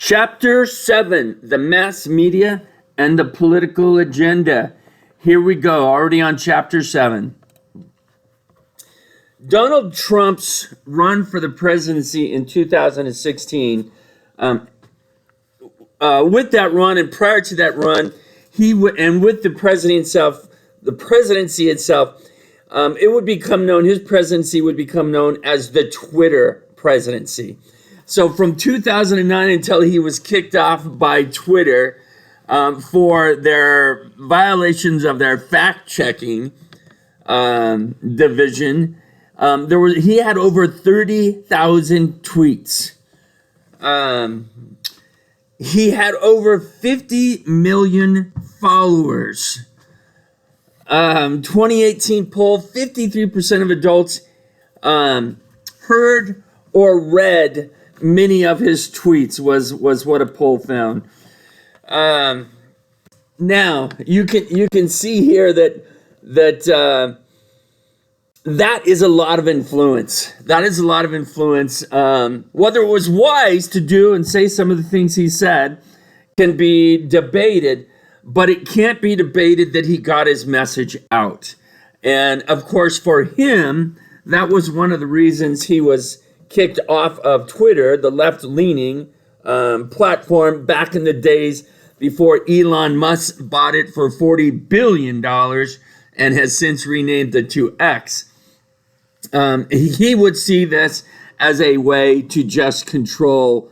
Chapter 7, the mass media and the political agenda. Here we go, already on Chapter 7. Donald Trump's run for the presidency in 2016, with that run and prior to that run, and with the presidency itself, it would become known, his presidency would become known as the Twitter presidency. So from 2009 until he was kicked off by Twitter for their violations of their fact-checking division, he had over 30,000 tweets. He had over 50 million followers. 2018 poll, 53% of adults heard or read many of his tweets was what a poll found. Now you can see here that is a lot of influence. That is a lot of influence. Whether it was wise to do and say some of the things he said can be debated, but it can't be debated that he got his message out. And of course, for him, that was one of the reasons he was kicked off of Twitter, the left-leaning platform back in the days before Elon Musk bought it for $40 billion and has since renamed it to X. He would see this as a way to just control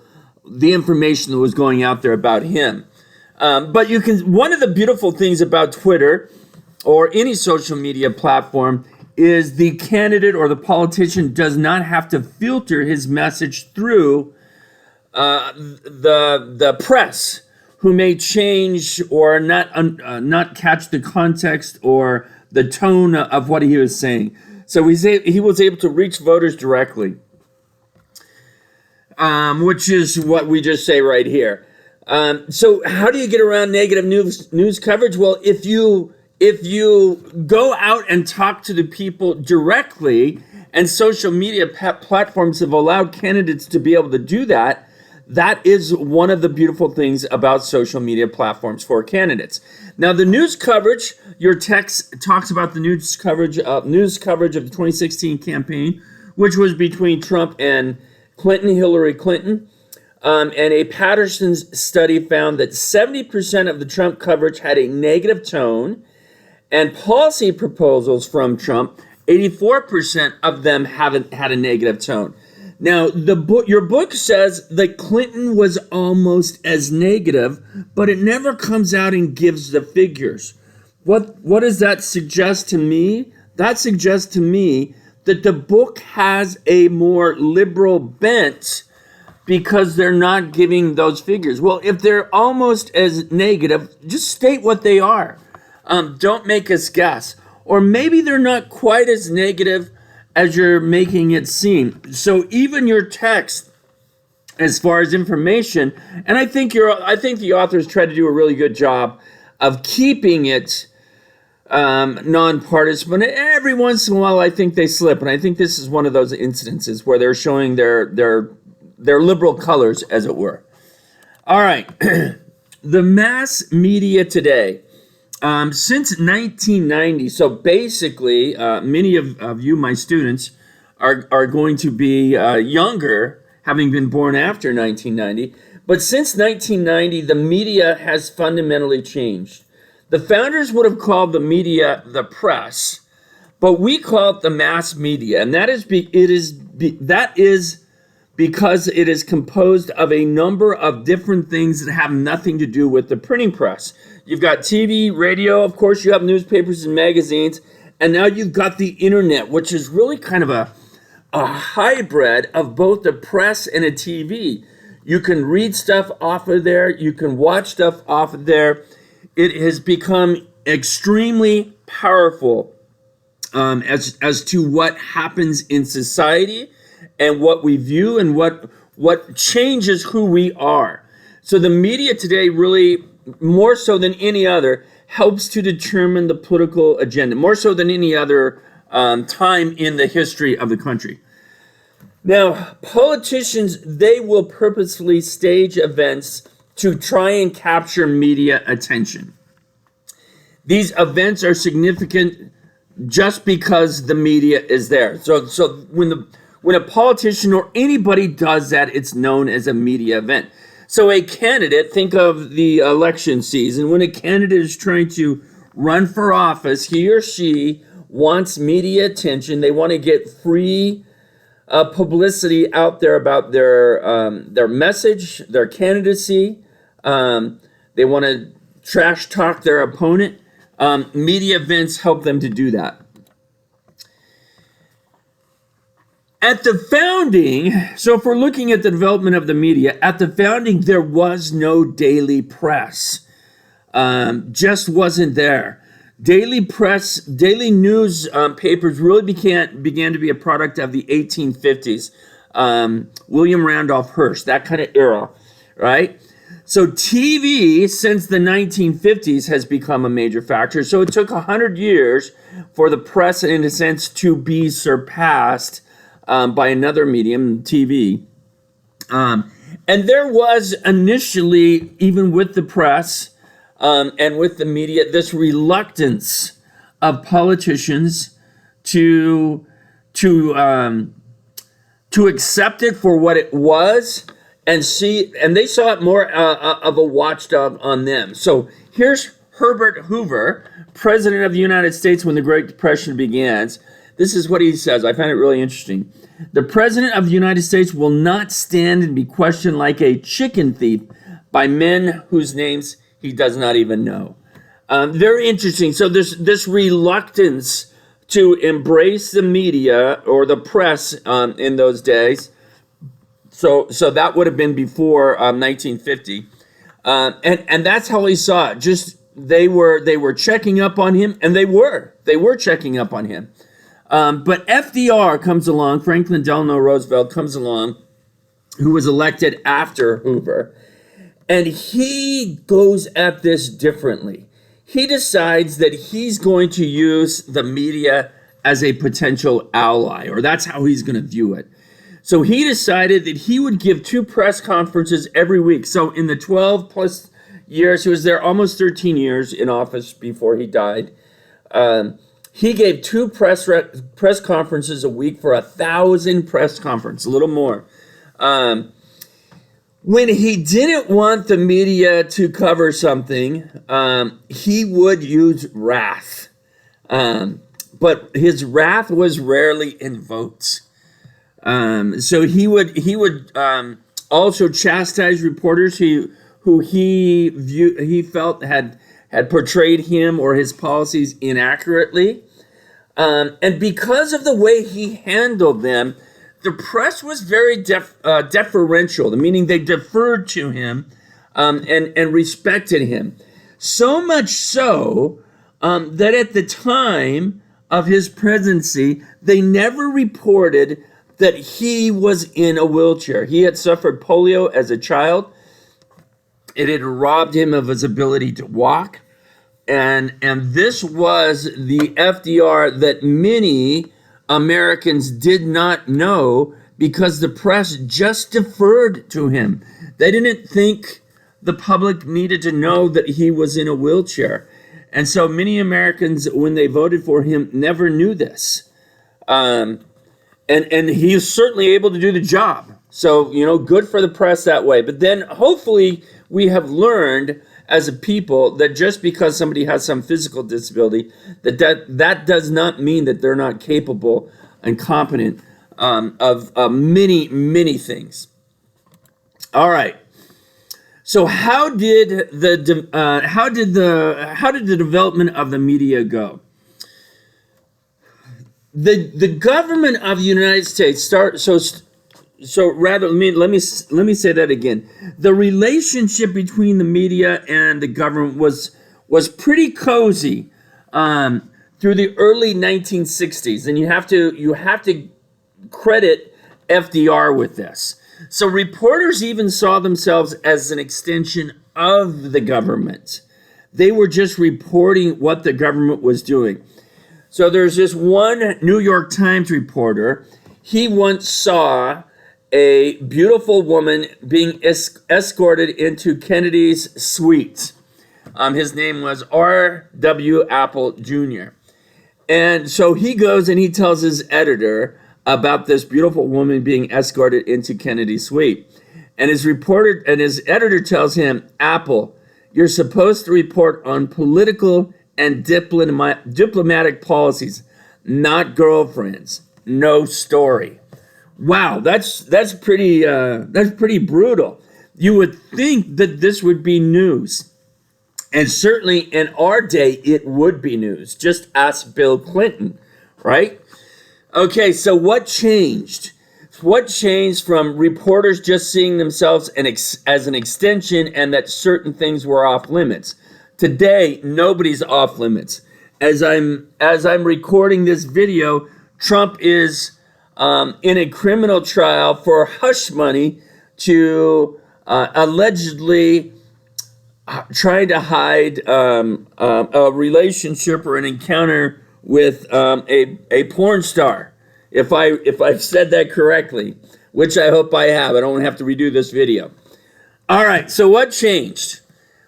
the information that was going out there about him. But one of the beautiful things about Twitter or any social media platform is the candidate or the politician does not have to filter his message through the press, who may change or not catch the context or the tone of what he was saying. So he was able to reach voters directly, which is what we just say right here. So how do you get around negative news coverage? Well, if you go out and talk to the people directly, and social media platforms have allowed candidates to be able to do that, that is one of the beautiful things about social media platforms for candidates. Now, the news coverage, your text talks about the news coverage of the 2016 campaign, which was between Trump and Hillary Clinton. And a Patterson study found that 70% of the Trump coverage had a negative tone, and policy proposals from Trump, 84% of them haven't had a negative tone. Now, your book says that Clinton was almost as negative, but it never comes out and gives the figures. What does that suggest to me? That suggests to me that the book has a more liberal bent because they're not giving those figures. Well, if they're almost as negative, just state what they are. Don't make us guess. Or maybe they're not quite as negative as you're making it seem. So even your text, as far as information, and I think the authors try to do a really good job of keeping it nonpartisan, but every once in a while I think they slip, and I think this is one of those instances where they're showing their liberal colors, as it were. All right, the mass media today. Since 1990, so basically, many of you, my students, are going to be younger, having been born after 1990. But since 1990, the media has fundamentally changed. The founders would have called the media the press, but we call it the mass media, and that is because it is composed of a number of different things that have nothing to do with the printing press. You've got TV, radio, of course you have newspapers and magazines, and now you've got the internet, which is really kind of a hybrid of both the press and a TV. You can read stuff off of there, you can watch stuff off of there. It has become extremely powerful as to what happens in society and what we view and what changes who we are. So the media today really, more so than any other, helps to determine the political agenda, more so than any other time in the history of the country. Now, politicians, they will purposefully stage events to try and capture media attention. These events are significant just because the media is there. So when a politician or anybody does that, it's known as a media event. So a candidate, think of the election season, when a candidate is trying to run for office, he or she wants media attention. They want to get free publicity out there about their message, their candidacy. They want to trash talk their opponent. Media events help them to do that. At the founding, so if we're looking at the development of the media, at the founding, there was no daily press. Just wasn't there. Daily press, daily news papers really began to be a product of the 1850s. William Randolph Hearst, that kind of era, right? So TV, since the 1950s, has become a major factor. So it took 100 years for the press, in a sense, to be surpassed by another medium, TV. And there was initially, even with the press and with the media, this reluctance of politicians to accept it for what it was and they saw it more of a watchdog on them. So here's Herbert Hoover, President of the United States when the Great Depression begins. This is what he says. I find it really interesting. The President of the United States will not stand and be questioned like a chicken thief by men whose names he does not even know. Very interesting. So this reluctance to embrace the media or the press in those days. So that would have been before 1950, and that's how he saw it. Just they were checking up on him, and they were checking up on him. But FDR comes along, Franklin Delano Roosevelt comes along, who was elected after Hoover, and he goes at this differently. He decides that he's going to use the media as a potential ally, or that's how he's going to view it. So he decided that he would give 2 press conferences every week. So in the 12 plus years, he was there almost 13 years in office before he died. He gave 2 press conferences a week for 1,000 press conferences, a little more. When he didn't want the media to cover something, he would use wrath. But his wrath was rarely in votes. So he would also chastise reporters who he felt had portrayed him or his policies inaccurately. And because of the way he handled them, the press was very deferential, meaning they deferred to him and respected him. So much so that at the time of his presidency, they never reported that he was in a wheelchair. He had suffered polio as a child. It had robbed him of his ability to walk. And this was the FDR that many Americans did not know because the press just deferred to him. They didn't think the public needed to know that he was in a wheelchair. And so many Americans, when they voted for him, never knew this. And he is certainly able to do the job. So, good for the press that way. But then hopefully we have learned as a people that just because somebody has some physical disability, that does not mean that they're not capable and competent of many, many things. All right. So how did the development of the media go? The government of the United States let me say that again. The relationship between the media and the government was pretty cozy through the early 1960s, and you have to credit FDR with this. So reporters even saw themselves as an extension of the government. They were just reporting what the government was doing. So there's this one New York Times reporter. he once saw a beautiful woman being escorted into Kennedy's suite. His name was R.W. Apple Jr. And so he goes and he tells his editor about this beautiful woman being escorted into Kennedy's suite. And his editor tells him, Apple, you're supposed to report on political and diplomatic policies, not girlfriends. No story. Wow, that's pretty brutal. You would think that this would be news. And certainly in our day, it would be news. Just ask Bill Clinton, right? Okay, so what changed? What changed from reporters just seeing themselves as an extension and that certain things were off limits? Today, nobody's off limits. As I'm recording this video, Trump is in a criminal trial for hush money to allegedly trying to hide a relationship or an encounter with a porn star. If I've said that correctly, which I hope I have. I don't have to redo this video. All right, so what changed?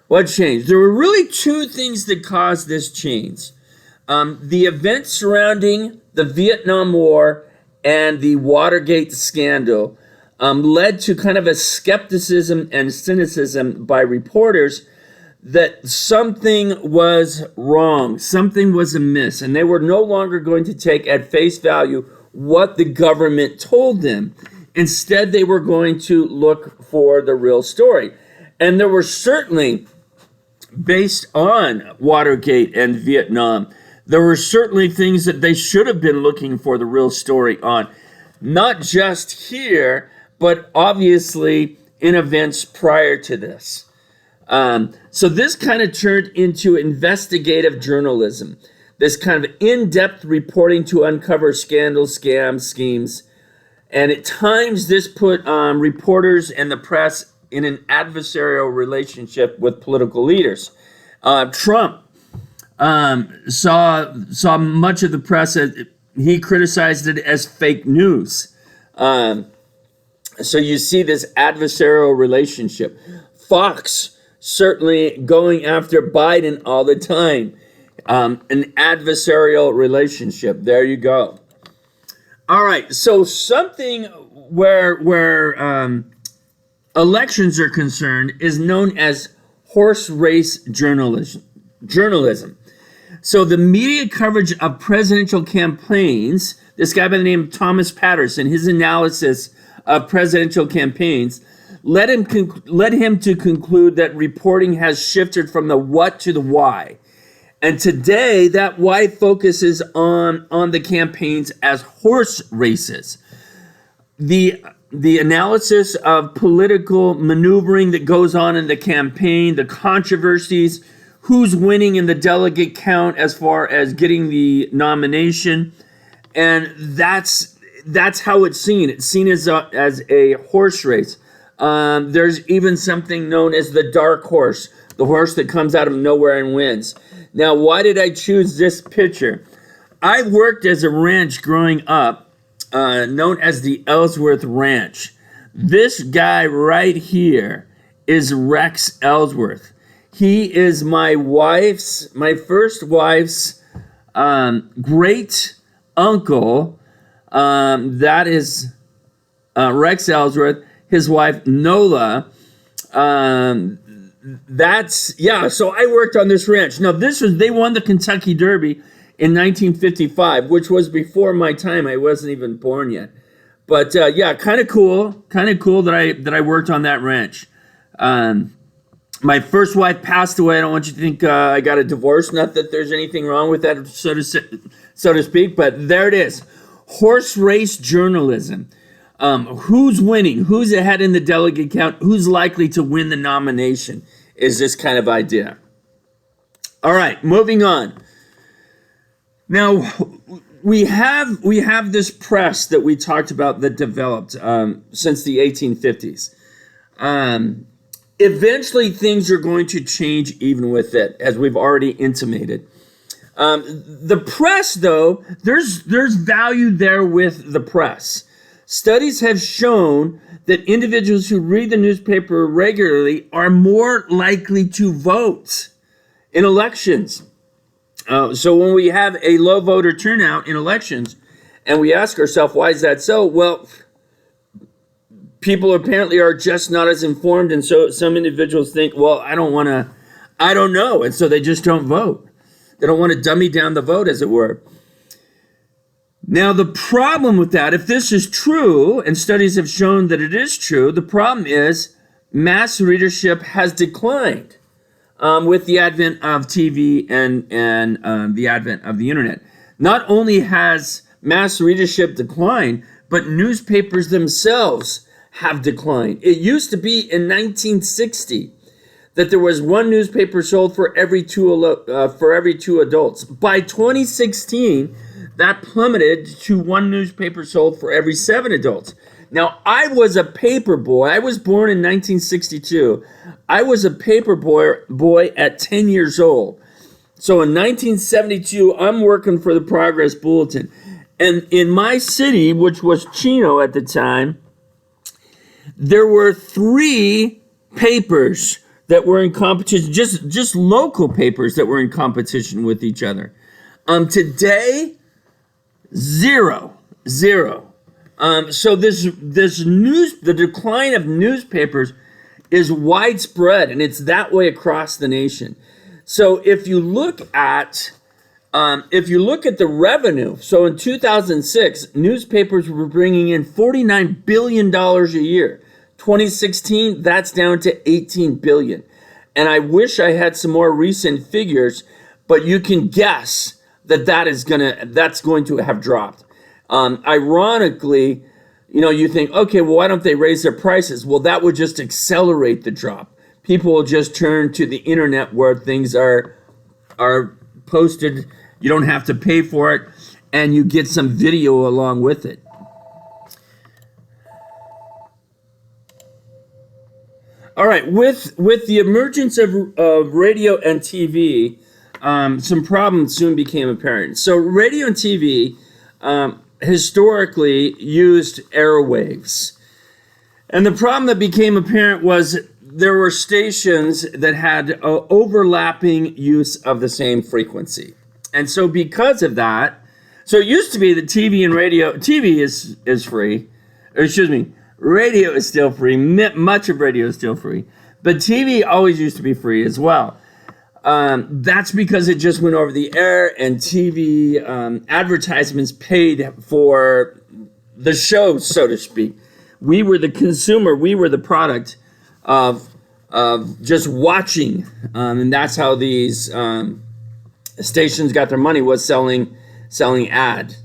What changed? There were really two things that caused this change. The events surrounding the Vietnam War and the Watergate scandal led to kind of a skepticism and cynicism by reporters that something was wrong, something was amiss, and they were no longer going to take at face value what the government told them. Instead, they were going to look for the real story. And there were certainly, based on Watergate and Vietnam, there were certainly things that they should have been looking for the real story on. Not just here, but obviously in events prior to this. So this kind of turned into investigative journalism, this kind of in-depth reporting to uncover scandals, scams, schemes. And at times this put reporters and the press in an adversarial relationship with political leaders. Trump saw much of the press as he criticized it as fake news. So you see this adversarial relationship. Fox certainly going after Biden all the time. An adversarial relationship. There you go. All right. So something where elections are concerned is known as horse race journalism. So the media coverage of presidential campaigns, this guy by the name of Thomas Patterson, his analysis of presidential campaigns led him to conclude that reporting has shifted from the what to the why. And today, that why focuses on the campaigns as horse races. The analysis of political maneuvering that goes on in the campaign, the controversies, who's winning in the delegate count as far as getting the nomination, and that's how it's seen. It's seen as a horse race. There's even something known as the dark horse, the horse that comes out of nowhere and wins. Now, why did I choose this picture? I worked as a ranch growing up, known as the Ellsworth Ranch. This guy right here is Rex Ellsworth. He is my first wife's great uncle. That is Rex Ellsworth. His wife Nola. So I worked on this ranch. Now they won the Kentucky Derby in 1955, which was before my time. I wasn't even born yet. But kind of cool that I worked on that ranch. My first wife passed away. I don't want you to think I got a divorce. Not that there's anything wrong with that, so to speak. But there it is, horse race journalism. Who's winning? Who's ahead in the delegate count? Who's likely to win the nomination? Is this kind of idea. All right, moving on. Now, we have this press that we talked about that developed since the 1850s. Eventually, things are going to change even with it, as we've already intimated. The press, though, there's value there with the press. Studies have shown that individuals who read the newspaper regularly are more likely to vote in elections. So when we have a low voter turnout in elections, and we ask ourselves, why is that so? Well, people apparently are just not as informed, and so some individuals think, well, I don't know, and so they just don't vote. They don't want to dummy down the vote, as it were. Now, the problem with that, if this is true, and studies have shown that it is true, the problem is mass readership has declined with the advent of TV and the advent of the internet. Not only has mass readership declined, but newspapers themselves have declined. It used to be in 1960 that there was one newspaper sold for every two adults. By 2016, that plummeted to one newspaper sold for every 7 adults. Now, I was a paper boy. I was born in 1962. I was a paper boy at 10 years old. So in 1972, I'm working for the Progress Bulletin. And in my city, which was Chino at the time, there were 3 papers that were in competition, just local papers that were in competition with each other. Today, zero. So the decline of newspapers is widespread, and it's that way across the nation. So if you look at the revenue, so in 2006, newspapers were bringing in $49 billion a year. 2016, that's down to $18 billion. And I wish I had some more recent figures, but you can guess that's going to have dropped. Ironically, you think, okay, well, why don't they raise their prices? Well, that would just accelerate the drop. People will just turn to the internet where things are posted. You don't have to pay for it, and you get some video along with it. All right, with the emergence of radio and TV, some problems soon became apparent. So radio and TV historically used airwaves. And the problem that became apparent was there were stations that had overlapping use of the same frequency. And so because of that, so it used to be that TV is free, or excuse me, radio is still free. Much of radio is still free. But TV always used to be free as well. That's because it just went over the air, and TV advertisements paid for the show, so to speak. We were the consumer. We were the product of just watching, and that's how these stations got their money, was selling ad.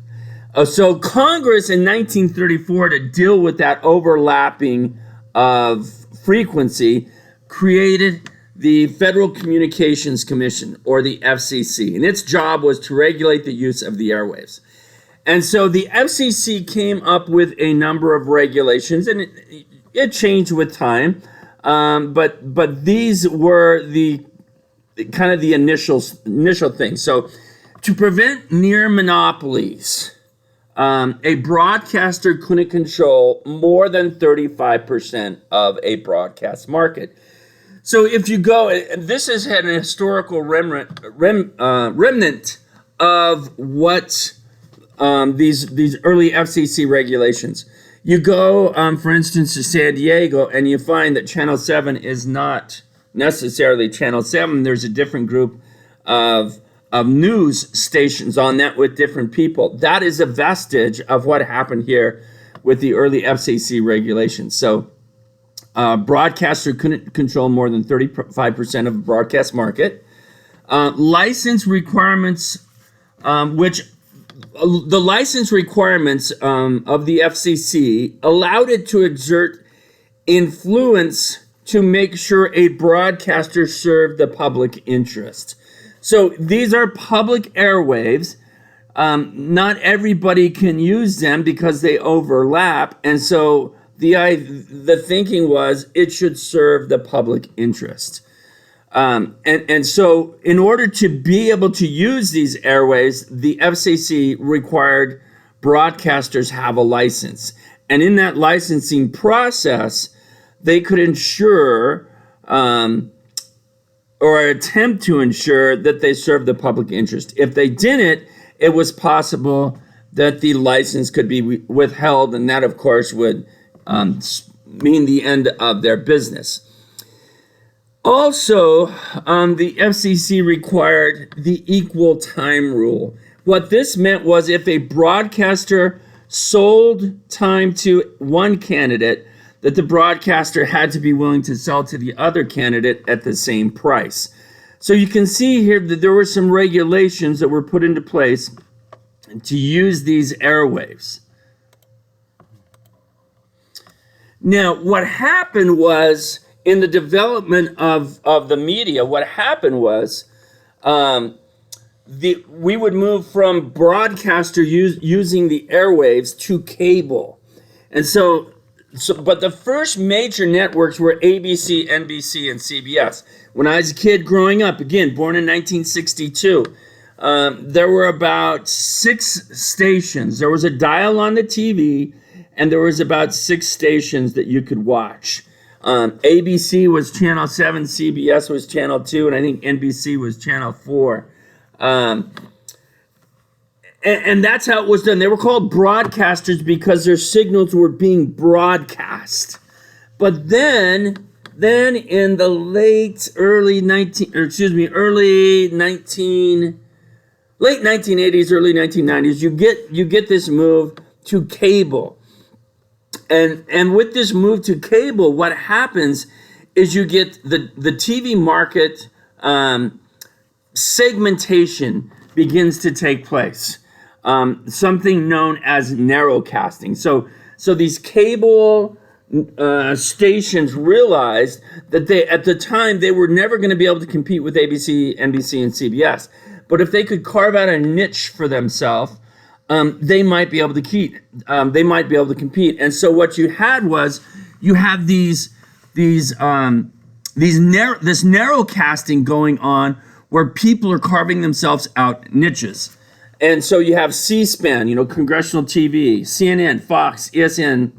So Congress in 1934, to deal with that overlapping of frequency, created the Federal Communications Commission, or the FCC, and its job was to regulate the use of the airwaves. And so the FCC came up with a number of regulations, and it changed with time, but these were the kind of the initial thing. So to prevent near monopolies, a broadcaster couldn't control more than 35% of a broadcast market. So if you go, and this has had an historical remnant of what these early FCC regulations. You go, for instance, to San Diego, and you find that Channel 7 is not necessarily Channel 7. There's a different group of news stations on that with different people. That is a vestige of what happened here with the early FCC regulations. So broadcaster couldn't control more than 35% of the broadcast market. License requirements, the license requirements of the FCC allowed it to exert influence to make sure a broadcaster served the public interest. So these are public airwaves. Not everybody can use them because they overlap, and so the thinking was it should serve the public interest. And so in order to be able to use these airwaves, the FCC required broadcasters have a license. And in that licensing process, they could ensure or attempt to ensure that they serve the public interest. If they didn't, it was possible that the license could be withheld, and that, of course, would mean the end of their business. Also, the FCC required the equal time rule. What this meant was if a broadcaster sold time to one candidate, that the broadcaster had to be willing to sell to the other candidate at the same price. So you can see here that there were some regulations that were put into place to use these airwaves. Now, what happened was, in the development of the media, what happened was we would move from broadcaster using the airwaves to cable. And but the first major networks were ABC, NBC, and CBS. When I was a kid growing up, again, born in 1962, there were about 6 stations. There was a dial on the TV, and there was about 6 stations that you could watch. ABC was channel 7, CBS was channel 2, and I think NBC was channel 4. And that's how it was done. They were called broadcasters because their signals were being broadcast. But then in the late 1980s, early 1990s, you get this move to cable. And with this move to cable, what happens is you get the TV market segmentation begins to take place. Something known as narrowcasting. So these cable stations realized that at the time they were never going to be able to compete with ABC, NBC, and CBS. But if they could carve out a niche for themselves, they might be able to compete. And so what you had was you have this narrowcasting going on where people are carving themselves out niches. And so you have C-SPAN, congressional TV, CNN, Fox, ESPN,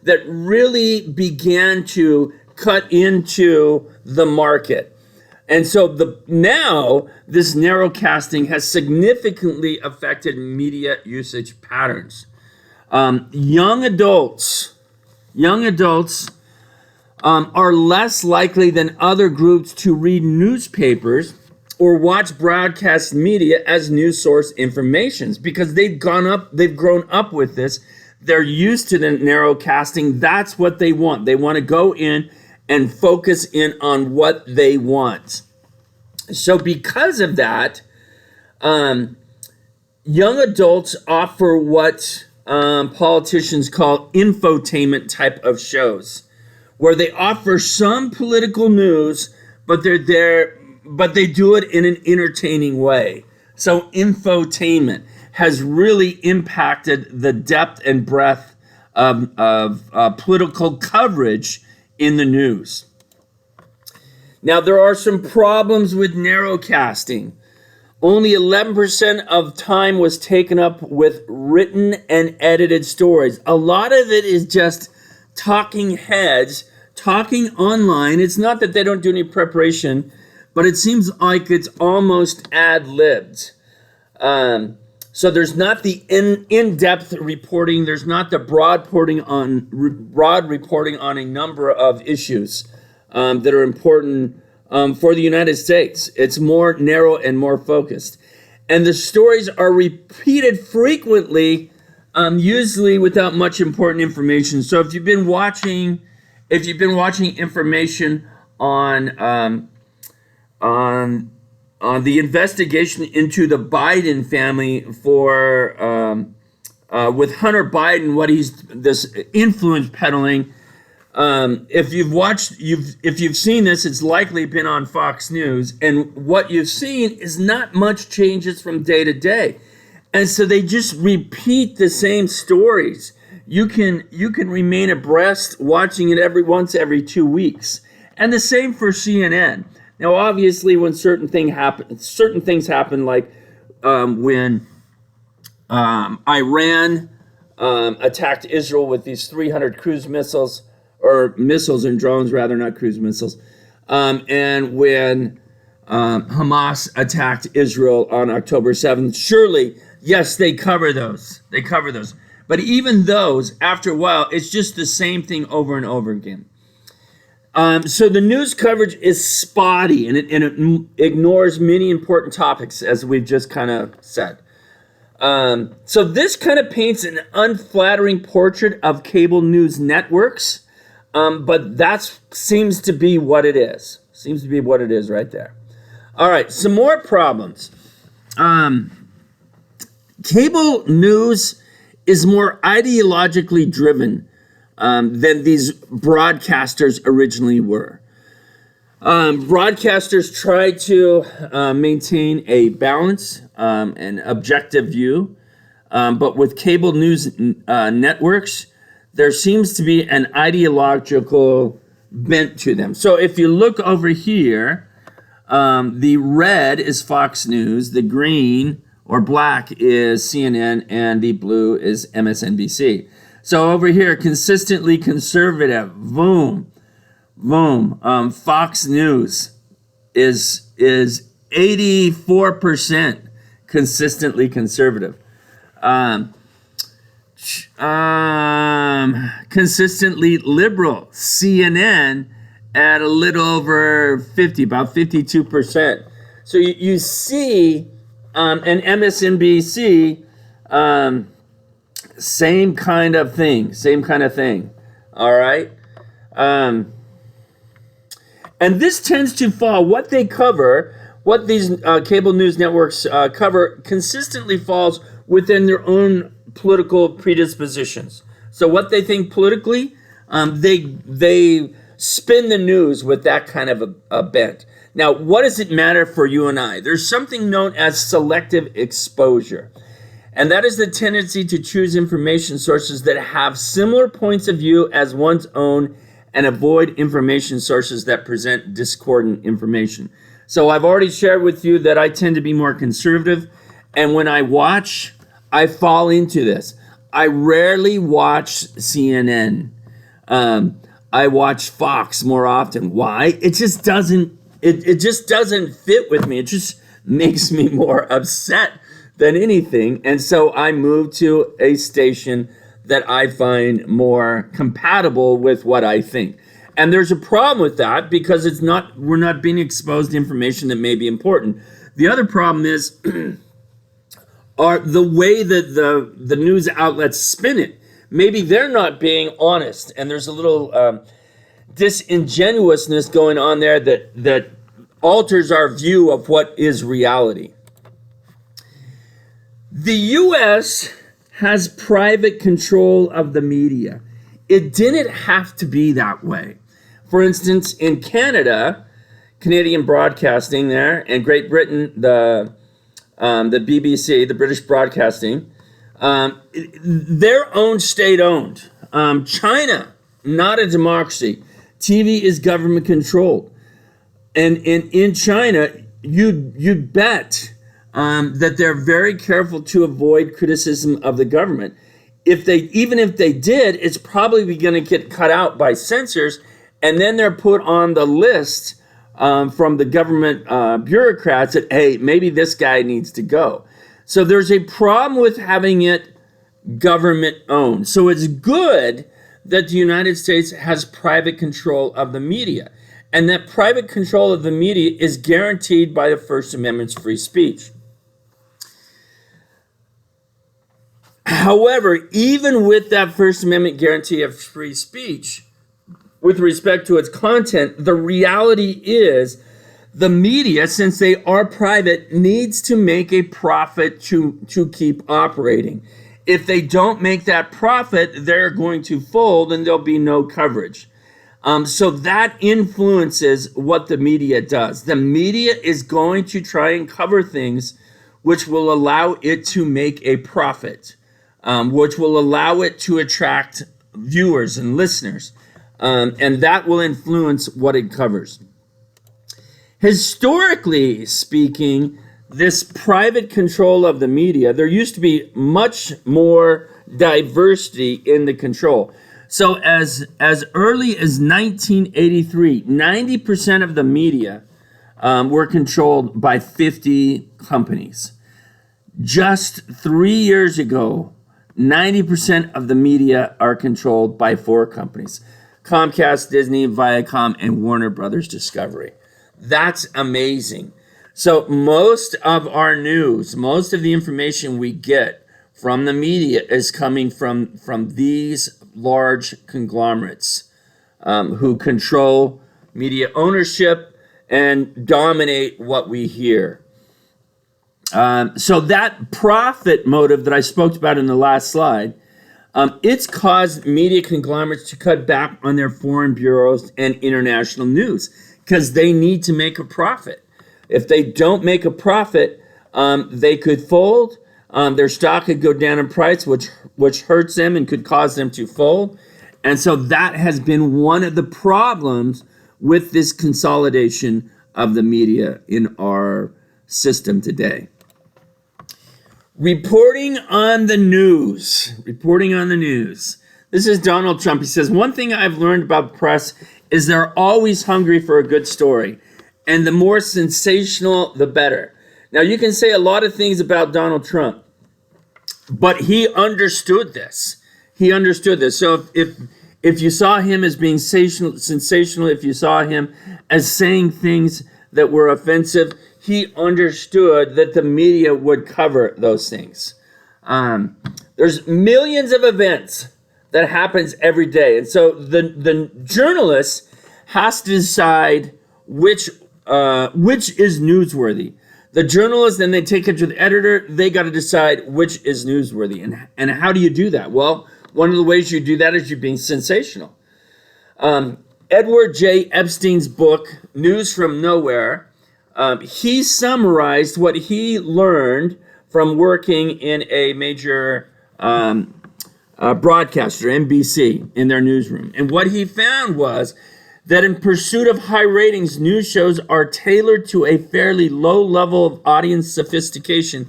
that really began to cut into the market. And so now this narrowcasting has significantly affected media usage patterns. Young adults are less likely than other groups to read newspapers or watch broadcast media as news source informations because they've grown up with this. They're used to the narrowcasting. That's what they want. They want to go in and focus in on what they want. So because of that, young adults offer what politicians call infotainment type of shows, where they offer some political news, but they do it in an entertaining way. So infotainment has really impacted the depth and breadth of political coverage in the news. Now, there are some problems with narrowcasting. Only 11% of time was taken up with written and edited stories. A lot of it is just talking heads, talking online. It's not that they don't do any preparation, but it seems like it's almost ad-libbed. So there's not the in-depth reporting. There's not the broad reporting on a number of issues that are important for the United States. It's more narrow and more focused. And the stories are repeated frequently, usually without much important information. So if you've been watching information on the investigation into the Biden family for with Hunter Biden, what he's this influence peddling. If you've seen this, it's likely been on Fox News, and what you've seen is not much changes from day to day, and so they just repeat the same stories. You can remain abreast watching it every 2 weeks, and the same for CNN. Now, obviously, when certain things happen, like when Iran attacked Israel with these 300 cruise missiles, or missiles and drones, rather, not cruise missiles. And when Hamas attacked Israel on October 7th, surely, yes, they cover those. They cover those. But even those, after a while, it's just the same thing over and over again. So the news coverage is spotty, and it ignores many important topics, as we've just kind of said. So this kind of paints an unflattering portrait of cable news networks, but that seems to be what it is. Seems to be what it is right there. All right, some more problems. Cable news is more ideologically driven than these broadcasters originally were. Broadcasters try to maintain a balance, an objective view, but with cable news networks, there seems to be an ideological bent to them. So if you look over here, the red is Fox News, the green or black is CNN, and the blue is MSNBC. So over here, consistently conservative, boom. Fox News is 84% consistently conservative. Consistently liberal. CNN at a little over 50, about 52%. So you see, and MSNBC, same kind of thing. All right. And this tends to fall, what they cover, what these cable news networks cover, consistently falls within their own political predispositions. So what they think politically, they spin the news with that kind of a bent. Now, what does it matter for you and I? There's something known as selective exposure. And that is the tendency to choose information sources that have similar points of view as one's own and avoid information sources that present discordant information. So I've already shared with you that I tend to be more conservative, and when I watch, I fall into this. I rarely watch CNN. I watch Fox more often. Why? It just doesn't fit with me. It just makes me more upset than anything. And so I moved to a station that I find more compatible with what I think. And there's a problem with that because we're not being exposed to information that may be important. The other problem is are the way that the news outlets spin it. Maybe they're not being honest, and there's a little disingenuousness going on there that alters our view of what is reality. The U.S. has private control of the media. It didn't have to be that way. For instance, in Canada, Canadian Broadcasting there, and Great Britain, the BBC, the British Broadcasting, they're owned, state-owned. China, not a democracy. TV is government controlled. And in China, you'd bet that they're very careful to avoid criticism of the government. Even if they did, it's probably going to get cut out by censors, and then they're put on the list from the government bureaucrats that, hey, maybe this guy needs to go. So there's a problem with having it government owned. So it's good that the United States has private control of the media, and that private control of the media is guaranteed by the First Amendment's free speech. However, even with that First Amendment guarantee of free speech, with respect to its content, the reality is the media, since they are private, needs to make a profit to keep operating. If they don't make that profit, they're going to fold and there'll be no coverage. So that influences what the media does. The media is going to try and cover things which will allow it to make a profit, which will allow it to attract viewers and listeners. And that will influence what it covers. Historically speaking, this private control of the media, there used to be much more diversity in the control. So as early as 1983, 90% of the media were controlled by 50 companies. Just 3 years ago, 90% of the media are controlled by 4 companies: Comcast, Disney, Viacom, and Warner Brothers Discovery. That's amazing. So most of our news, most of the information we get from the media is coming from these large conglomerates who control media ownership and dominate what we hear. So that profit motive that I spoke about in the last slide, it's caused media conglomerates to cut back on their foreign bureaus and international news because they need to make a profit. If they don't make a profit, they could fold. Their stock could go down in price, which hurts them and could cause them to fold. And so that has been one of the problems with this consolidation of the media in our system today. Reporting on the news. This is Donald Trump. He says, one thing I've learned about the press is they're always hungry for a good story. And the more sensational, the better. Now, you can say a lot of things about Donald Trump, but he understood this. So if you saw him as being sensational, if you saw him as saying things that were offensive, he understood that the media would cover those things. There's millions of events that happens every day. And so the journalist has to decide which is newsworthy. The journalist, then they take it to the editor. They got to decide which is newsworthy. And how do you do that? Well, one of the ways you do that is you're being sensational. Edward J. Epstein's book, News from Nowhere, he summarized what he learned from working in a major broadcaster, NBC, in their newsroom. And what he found was that in pursuit of high ratings, news shows are tailored to a fairly low level of audience sophistication.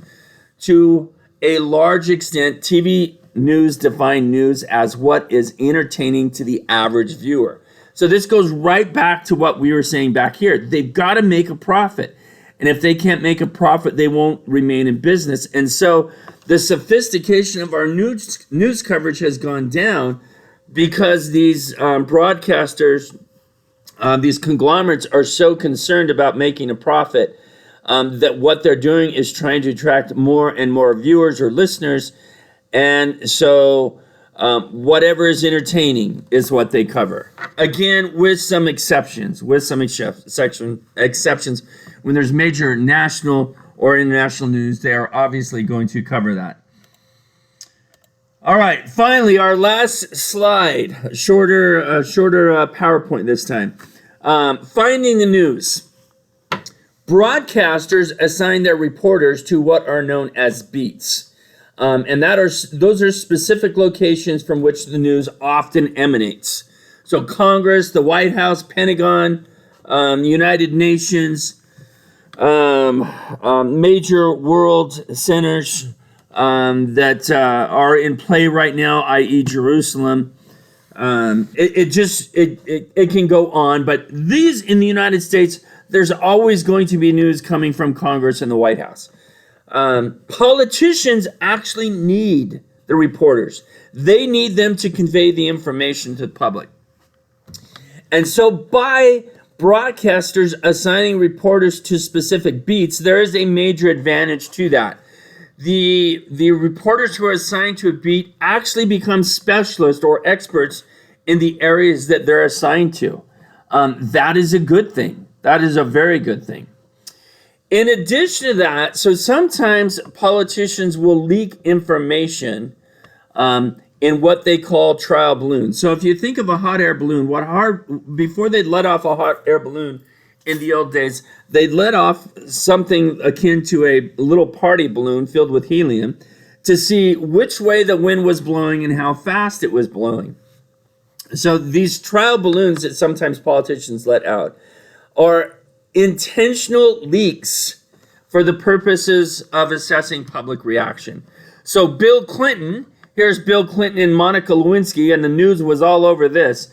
To a large extent, TV news define news as what is entertaining to the average viewer. So this goes right back to what we were saying back here. They've got to make a profit. And if they can't make a profit, they won't remain in business. And so the sophistication of our news coverage has gone down because these broadcasters, these conglomerates are so concerned about making a profit that what they're doing is trying to attract more and more viewers or listeners. And so whatever is entertaining is what they cover. Again, with some exceptions. When there's major national or international news, they are obviously going to cover that. All right, finally, our last slide, shorter PowerPoint this time. Finding the news. Broadcasters assign their reporters to what are known as beats. And those are specific locations from which the news often emanates. So Congress, the White House, Pentagon, United Nations, major world centers that are in play right now, i.e. Jerusalem. It can go on, but these in the United States, there's always going to be news coming from Congress and the White House. Politicians actually need the reporters. They need them to convey the information to the public. And so by broadcasters assigning reporters to specific beats, there is a major advantage to that. The reporters who are assigned to a beat actually become specialists or experts in the areas that they're assigned to. That is a good thing. That is a very good thing. In addition to that, so sometimes politicians will leak information in what they call trial balloons. So if you think of a hot air balloon, before they'd let off a hot air balloon in the old days, they'd let off something akin to a little party balloon filled with helium to see which way the wind was blowing and how fast it was blowing. So these trial balloons that sometimes politicians let out are intentional leaks for the purposes of assessing public reaction. So Bill Clinton, here's Bill Clinton and Monica Lewinsky, and the news was all over this.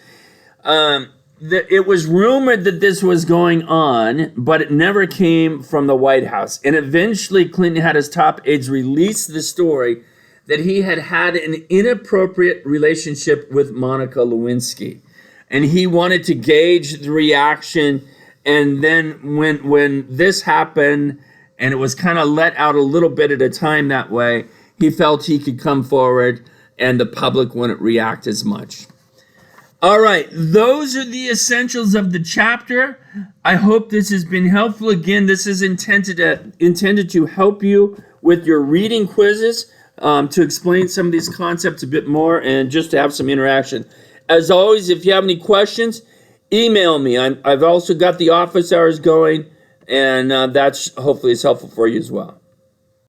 It was rumored that this was going on, but it never came from the White House. And eventually Clinton had his top aides release the story that he had had an inappropriate relationship with Monica Lewinsky. And he wanted to gauge the reaction. And then when this happened, and it was kind of let out a little bit at a time that way, he felt he could come forward and the public wouldn't react as much. All right, those are the essentials of the chapter. I hope this has been helpful. Again, this is intended to help you with your reading quizzes, to explain some of these concepts a bit more and just to have some interaction. As always, if you have any questions, email me. I've also got the office hours going, and that's hopefully is helpful for you as well.